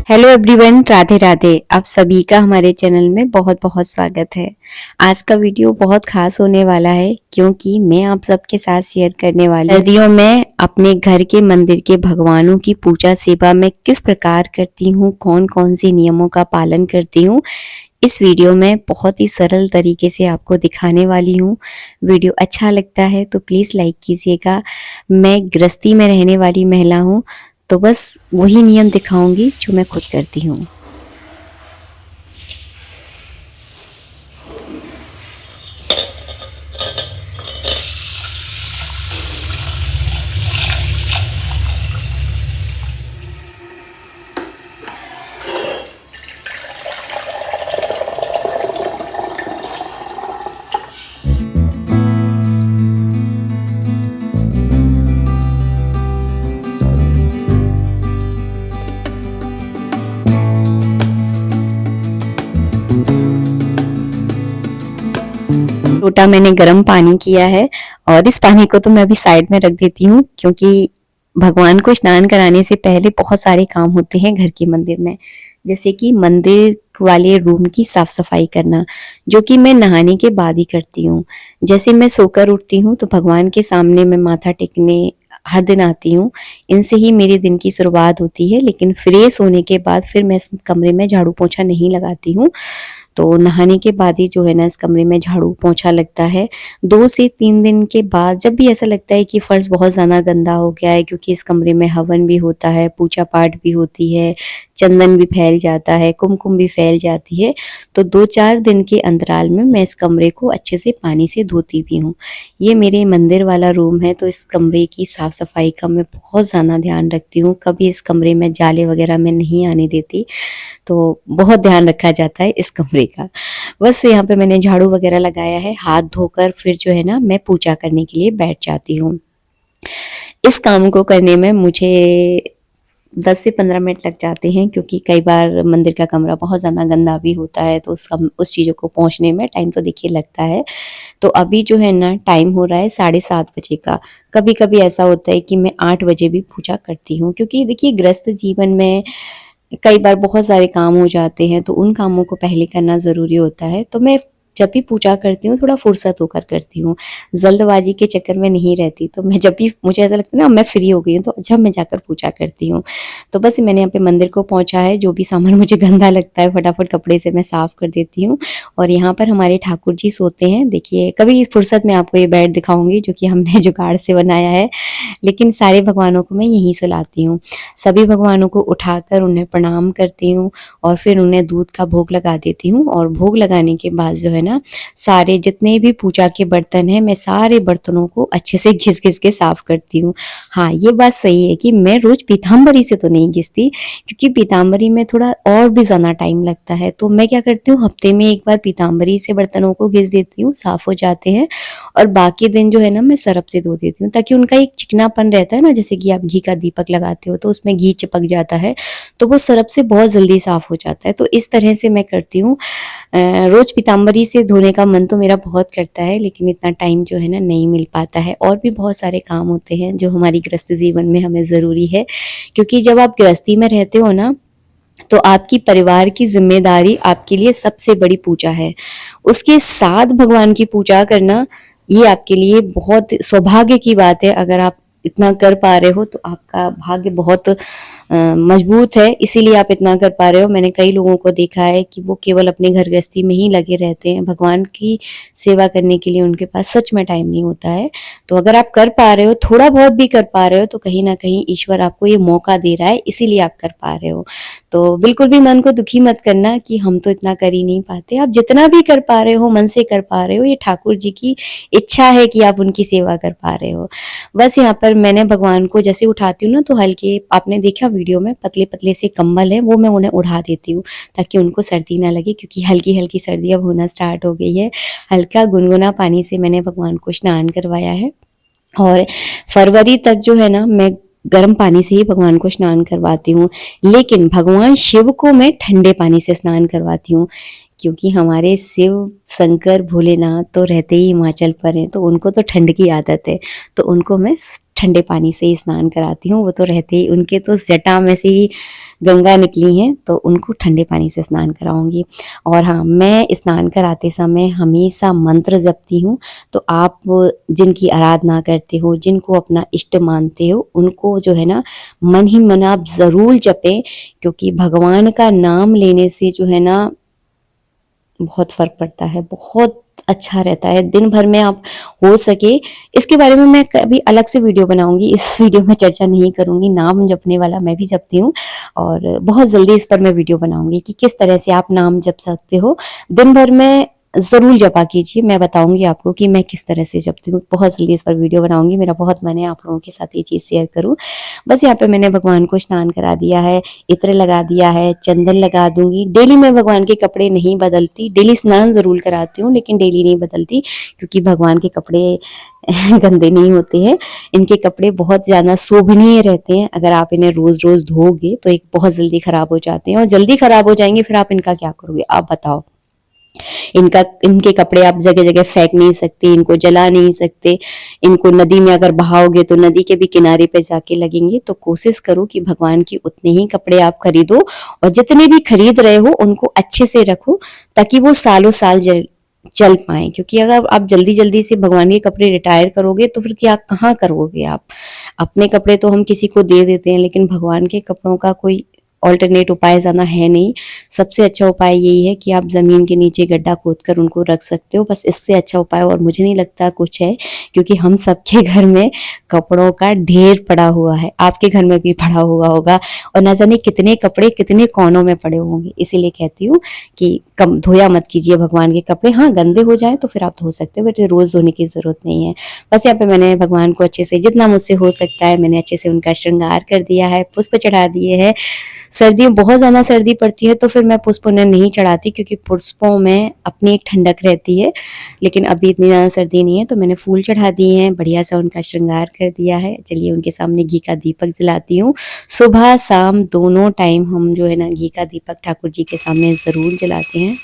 Hello everyone, Radhe Radhe. आप सभी का हमारे चैनल में बहुत बहुत स्वागत है। आज का वीडियो बहुत खास होने वाला है क्योंकि मैं आप सबके साथ शेयर करने वाली हूँ सर्दियों में अपने घर के मंदिर के भगवानों की पूजा सेवा में किस प्रकार करती हूँ, कौन कौन से नियमों का पालन करती हूँ। इस वीडियो में बहुत ही सरल तरीके से आपको दिखाने वाली हूँ। वीडियो अच्छा लगता है तो प्लीज़ लाइक कीजिएगा। मैं गृहस्थी में रहने वाली महिला हूँ, तो बस वही नियम दिखाऊंगी जो मैं खुद करती हूँ। लोटा मैंने गर्म पानी किया है और इस पानी को तो मैं अभी साइड में रख देती हूँ क्योंकि भगवान को स्नान कराने से पहले बहुत सारे काम होते हैं घर के मंदिर में। जैसे कि मंदिर वाले रूम की साफ सफाई करना, जो कि मैं नहाने के बाद ही करती हूँ। जैसे मैं सोकर उठती हूँ तो भगवान के सामने मैं माथा टेकने हर दिन आती हूँ। इनसे ही मेरे दिन की शुरुआत होती है, लेकिन फ्रेश होने के बाद फिर मैं इस कमरे में झाड़ू पोछा नहीं लगाती हूँ। तो नहाने के बाद ही जो है ना इस कमरे में झाड़ू पोंछा लगता है। 2 से 3 दिन के बाद जब भी ऐसा लगता है कि फर्श बहुत ज़्यादा गंदा हो गया है, क्योंकि इस कमरे में हवन भी होता है, पूजा पाठ भी होती है, चंदन भी फैल जाता है, कुमकुम भी फैल जाती है, तो 2-4 दिन के अंतराल में मैं इस कमरे को अच्छे से पानी से धोती भी हूँ। ये मेरे मंदिर वाला रूम है, तो इस कमरे की साफ सफाई का मैं बहुत ज़्यादा ध्यान रखती हूँ। कभी इस कमरे में जाले वगैरह मैं नहीं आने देती, तो बहुत ध्यान रखा जाता है इस कमरे का। बस यहाँ पे मैंने झाड़ू वगैरह लगाया है, हाथ धोकर फिर जो है ना मैं पूजा करने के लिए बैठ जाती हूँ। इस काम को करने में मुझे 10 से 15 मिनट लग जाते हैं, क्योंकि कई बार मंदिर का कमरा बहुत ज़्यादा गंदा भी होता है, तो उस चीज़ों को पहुँचने में टाइम तो देखिए लगता है। तो अभी जो है ना टाइम हो रहा है 7:30 बजे का। कभी कभी ऐसा होता है कि मैं 8 बजे भी पूजा करती हूँ, क्योंकि देखिए गृहस्थ जीवन में कई बार बहुत सारे काम हो जाते हैं, तो उन कामों को पहले करना ज़रूरी होता है। तो मैं जब भी पूजा करती हूँ थोड़ा फुर्सत होकर करती हूँ, जल्दबाजी के चक्कर में नहीं रहती। तो मैं जब भी मुझे ऐसा लगता है ना मैं फ्री हो गई हूँ, तो जब मैं जाकर पूजा करती हूँ। तो बस मैंने यहाँ पे मंदिर को पहुँचा है, जो भी सामान मुझे गंदा लगता है फटाफट कपड़े से मैं साफ कर देती हूँ। और यहाँ पर हमारे ठाकुर जी सोते हैं। देखिए कभी फुर्सत में आपको ये बेड दिखाऊंगी जो कि हमने जुगाड़ से बनाया है, लेकिन सारे भगवानों को मैं यहीं सुलाती हूँ। सभी भगवानों को उठाकर उन्हें प्रणाम करती हूँ और फिर उन्हें दूध का भोग लगा देती हूँ। और भोग लगाने के बाद जो है ना सारे जितने भी पूजा के बर्तन हैं, मैं सारे बर्तनों को अच्छे से घिस घिस के साफ करती हूँ। हाँ, ये बात सही है कि मैं रोज पीताम्बरी से तो नहीं घिसती, क्योंकि पीताम्बरी में थोड़ा और भी ज़्यादा टाइम लगता है। तो मैं क्या करती हूँ, हफ्ते में एक बार पीताम्बरी से बर्तनों को घिस देती हूँ, साफ हो जाते हैं। और बाकी दिन जो है ना मैं सरफ से धो देती हूँ, ताकि उनका एक चिकनापन रहता है ना, जैसे कि आप घी का दीपक लगाते हो तो उसमें घी चिपक जाता है, तो वो सरफ से बहुत जल्दी साफ हो जाता है। तो इस तरह से मैं करती हूँ। रोज पीताम्बरी से धोने का मन तो मेरा बहुत करता है, लेकिन इतना टाइम जो है ना नहीं मिल पाता है। और भी बहुत सारे काम होते हैं जो हमारी गृहस्थ जीवन में हमें ज़रूरी है, क्योंकि जब आप गृहस्थी में रहते हो ना, तो आपकी परिवार की जिम्मेदारी आपके लिए सबसे बड़ी पूजा है। उसके साथ भगवान की पूजा करना, ये आपके लिए बहुत सौभाग्य की बात है। अगर आप इतना कर पा रहे हो तो आपका भाग्य बहुत मजबूत है, इसीलिए आप इतना कर पा रहे हो। मैंने कई लोगों को देखा है कि वो केवल अपने घर गृहस्थी में ही लगे रहते हैं, भगवान की सेवा करने के लिए उनके पास सच में टाइम नहीं होता है। तो अगर आप कर पा रहे हो, थोड़ा बहुत भी कर पा रहे हो, तो कहीं ना कहीं ईश्वर आपको ये मौका दे रहा है, इसीलिए आप कर पा रहे हो। तो बिल्कुल भी मन को दुखी मत करना कि हम तो इतना कर ही नहीं पाते। आप जितना भी कर पा रहे हो, मन से कर पा रहे हो, ये ठाकुर जी की इच्छा है कि आप उनकी सेवा कर पा रहे हो। बस यहाँ पर मैंने भगवान को जैसे उठाती हूँ ना, तो हल्के, आपने देखा वीडियो में पतले पतले से कंबल है, वो मैं उन्हें उड़ा देती हूँ ताकि उनको सर्दी ना लगे, क्योंकि हल्की हल्की सर्दी अब होना स्टार्ट हो गई है। हल्का गुनगुना पानी से मैंने भगवान को स्नान करवाया है। और फरवरी तक जो है ना मैं गर्म पानी से ही भगवान को स्नान करवाती हूँ, लेकिन भगवान शिव को मैं ठंडे पानी से स्नान करवाती हूँ, क्योंकि हमारे शिव शंकर भोलेनाथ तो रहते ही हिमाचल पर हैं, तो उनको तो ठंड की आदत है, तो उनको मैं ठंडे पानी से ही स्नान कराती हूँ। वो तो रहते ही, उनके तो जटा में से ही गंगा निकली हैं, तो उनको ठंडे पानी से स्नान कराऊंगी। और हाँ, मैं स्नान कराते समय हमेशा मंत्र जपती हूँ। तो आप जिनकी आराधना करते हो, जिनको अपना इष्ट मानते हो, उनको जो है ना मन ही मन आप जरूर जपें, क्योंकि भगवान का नाम लेने से जो है ना बहुत फर्क पड़ता है, बहुत अच्छा रहता है। दिन भर में आप हो सके, इसके बारे में मैं कभी अलग से वीडियो बनाऊंगी, इस वीडियो में चर्चा नहीं करूंगी। नाम जपने वाला मैं भी जपती हूँ, और बहुत जल्दी इस पर मैं वीडियो बनाऊंगी कि किस तरह से आप नाम जप सकते हो। दिन भर में जरूर जपा कीजिए, मैं बताऊंगी आपको कि मैं किस तरह से जपती हूँ। बहुत जल्दी इस पर वीडियो बनाऊंगी, मेरा बहुत मन है आप लोगों के साथ ये चीज शेयर करूँ। बस यहाँ पे मैंने भगवान को स्नान करा दिया है, इत्र लगा दिया है, चंदन लगा दूंगी। डेली मैं भगवान के कपड़े नहीं बदलती, डेली स्नान जरूर कराती हूँ लेकिन डेली नहीं बदलती, क्योंकि भगवान के कपड़े गंदे नहीं होते हैं। इनके कपड़े बहुत ज्यादा शोभनीय रहते हैं। अगर आप इन्हें रोज रोज धोगे तो एक बहुत जल्दी खराब हो जाते हैं, और जल्दी खराब हो जाएंगे फिर आप इनका क्या करोगे, आप बताओ। इनके कपड़े आप जगह जगह फेंक नहीं सकते, इनको जला नहीं सकते। इनको नदी में अगर बहाओगे तो नदी के भी किनारे पे जाके लगेंगे। तो कोशिश करो कि भगवान की उतने ही कपड़े आप खरीदो, और जितने भी खरीद रहे हो उनको अच्छे से रखो, ताकि वो सालों साल चल पाए। क्योंकि अगर आप जल्दी जल्दी से भगवान के कपड़े रिटायर करोगे तो फिर क्या कहाँ करोगे आप। अपने कपड़े तो हम किसी को दे देते हैं, लेकिन भगवान के कपड़ों का कोई ऑल्टरनेट उपाय ज्यादा है नहीं। सबसे अच्छा उपाय यही है कि आप जमीन के नीचे गड्ढा खोद कर उनको रख सकते हो, बस इससे अच्छा उपाय और मुझे नहीं लगता कुछ है। क्योंकि हम सबके घर में कपड़ों का ढेर पड़ा हुआ है, आपके घर में भी पड़ा हुआ होगा, और न जाने कितने कपड़े कितने कोनों में पड़े होंगे। इसीलिए कहती हूँ कि कम धोया मत कीजिए भगवान के कपड़े। हाँ, गंदे हो जाए तो फिर आप धो सकते हो, बट रोज धोने की जरूरत नहीं है। बस यहाँ पे मैंने भगवान को अच्छे से, जितना मुझसे हो सकता है, मैंने अच्छे से उनका श्रृंगार कर दिया है, पुष्प चढ़ा दिए हैं। सर्दियों बहुत ज्यादा सर्दी पड़ती है तो फिर मैं पुष्प उन्हें नहीं चढ़ाती, क्योंकि पुष्पों में अपनी एक ठंडक रहती है। लेकिन अभी इतनी ज्यादा सर्दी नहीं है तो मैंने फूल चढ़ा दिए हैं, बढ़िया सा उनका श्रृंगार कर दिया है। चलिए उनके सामने घी का दीपक जलाती हूँ। सुबह शाम दोनों टाइम हम जो है ना घी का दीपक ठाकुर जी के सामने जरूर जलाते हैं।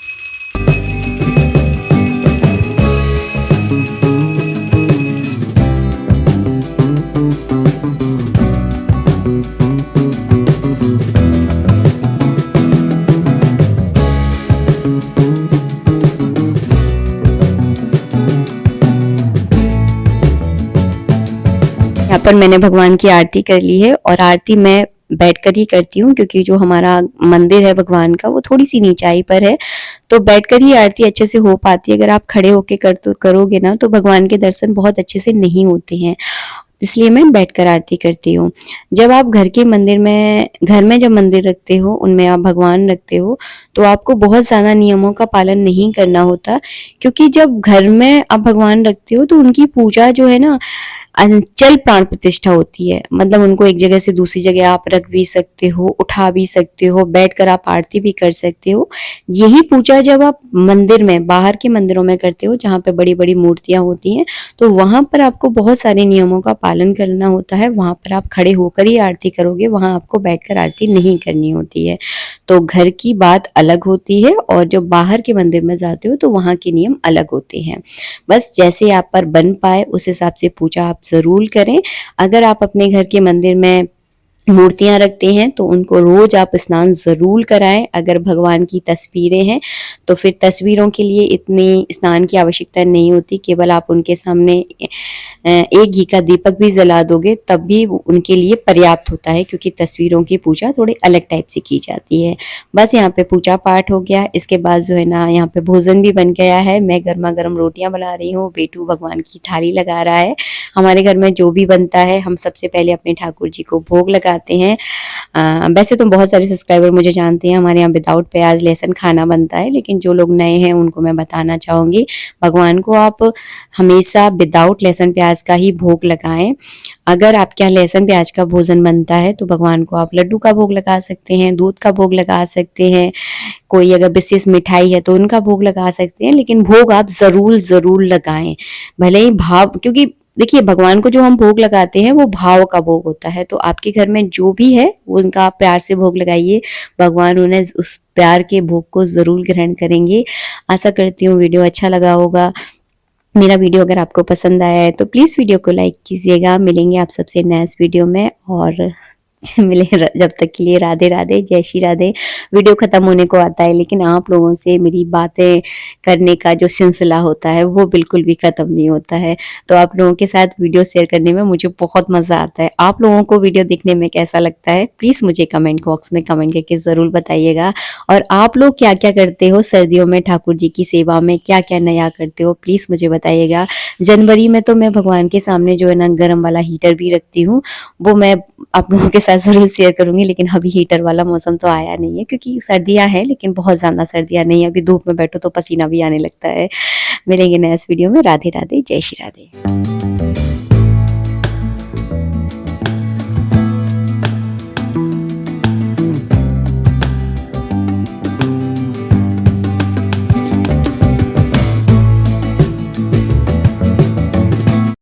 यहाँ पर मैंने भगवान की आरती कर ली है, और आरती मैं बैठकर ही करती हूँ, क्योंकि जो हमारा मंदिर है भगवान का वो थोड़ी सी नीचाई पर है, तो बैठकर ही आरती अच्छे से हो पाती है। अगर आप खड़े होके करोगे ना तो भगवान के दर्शन बहुत अच्छे से नहीं होते हैं, इसलिए मैं बैठकर आरती करती हूँ। जब आप घर के मंदिर में, घर में जब मंदिर रखते हो, उनमें आप भगवान रखते हो, तो आपको बहुत ज्यादा नियमों का पालन नहीं करना होता। क्योंकि जब घर में आप भगवान रखते हो तो उनकी पूजा जो है ना अंचल प्राण प्रतिष्ठा होती है। मतलब उनको एक जगह से दूसरी जगह आप रख भी सकते हो, उठा भी सकते हो, बैठकर आप आरती भी कर सकते हो। यही पूजा जब आप मंदिर में, बाहर के मंदिरों में करते हो, जहाँ पे बड़ी बड़ी मूर्तियां होती हैं, तो वहां पर आपको बहुत सारे नियमों का पालन करना होता है। वहां पर आप खड़े होकर ही आरती करोगे, वहां आपको बैठकर आरती नहीं करनी होती है। तो घर की बात अलग होती है, और जो बाहर के मंदिर में जाते हो तो वहां के नियम अलग होते हैं। बस जैसे आप पर बन पाए उस हिसाब से पूजा आप जरूर करें। अगर आप अपने घर के मंदिर में मूर्तियां रखते हैं तो उनको रोज आप स्नान जरूर कराएं। अगर भगवान की तस्वीरें हैं तो फिर तस्वीरों के लिए इतनी स्नान की आवश्यकता नहीं होती, केवल आप उनके सामने एक घी का दीपक भी जला दोगे तब भी उनके लिए पर्याप्त होता है, क्योंकि तस्वीरों की पूजा थोड़ी अलग टाइप से की जाती है। बस यहाँ पे पूजा पाठ हो गया, इसके बाद जो है ना यहाँ पे भोजन भी बन गया है। मैं गर्मा गर्म रोटियां बना रही हूँ, बेटू भगवान की थाली लगा रहा है। हमारे घर में जो भी बनता है हम सबसे पहले अपने ठाकुर जी को भोग लगाते हैं। वैसे तो बहुत सारे सब्सक्राइबर मुझे जानते हैं, हमारे यहाँ विदाउट प्याज लहसुन खाना बनता है, लेकिन जो लोग नए हैं उनको मैं बताना चाहूंगी, भगवान को आप हमेशा विदाउट लहसुन प्याज का ही भोग लगाएं। अगर आपके यहाँ लहसुन प्याज का भोजन बनता है तो भगवान को आप लड्डू का भोग लगा सकते हैं, दूध का भोग लगा सकते हैं, कोई अगर विशेष मिठाई है तो उनका भोग लगा सकते हैं, लेकिन भोग आप जरूर जरूर लगाएं। भले ही भाव, क्योंकि देखिए भगवान को जो हम भोग लगाते हैं वो भाव का भोग होता है, तो आपके घर में जो भी है वो उनका आप प्यार से भोग लगाइए, भगवान उन्हें उस प्यार के भोग को जरूर ग्रहण करेंगे। आशा करती हूँ वीडियो अच्छा लगा होगा। मेरा वीडियो अगर आपको पसंद आया है तो प्लीज़ वीडियो को लाइक कीजिएगा। मिलेंगे आप सबसे नेक्स्ट वीडियो में, और मिले जब तक के लिए राधे राधे, जय श्री राधे। वीडियो ख़त्म होने को आता है, लेकिन आप लोगों से मेरी बातें करने का जो सिलसिला होता है वो बिल्कुल भी ख़त्म नहीं होता है। तो आप लोगों के साथ वीडियो शेयर करने में मुझे बहुत मज़ा आता है। आप लोगों को वीडियो देखने में कैसा लगता है, प्लीज़ मुझे कमेंट बॉक्स में कमेंट करके ज़रूर बताइएगा। और आप लोग क्या क्या करते हो सर्दियों में ठाकुर जी की सेवा में, क्या क्या नया करते हो, प्लीज़ मुझे बताइएगा। जनवरी में तो मैं भगवान के सामने जो है ना गर्म वाला हीटर भी रखती हूँ, वो मैं आप लोगों के साथ ज़रूर शेयर करूँगी। लेकिन अभी हीटर वाला मौसम तो आया नहीं है, क्योंकि सर्दियाँ हैं लेकिन बहुत ज़्यादा सर्दियाँ नहीं है। अभी धूप में बैठो तो पसीना भी आने लगता है। मिलेंगे नेक्स्ट वीडियो में। राधे राधे, जय श्री राधे।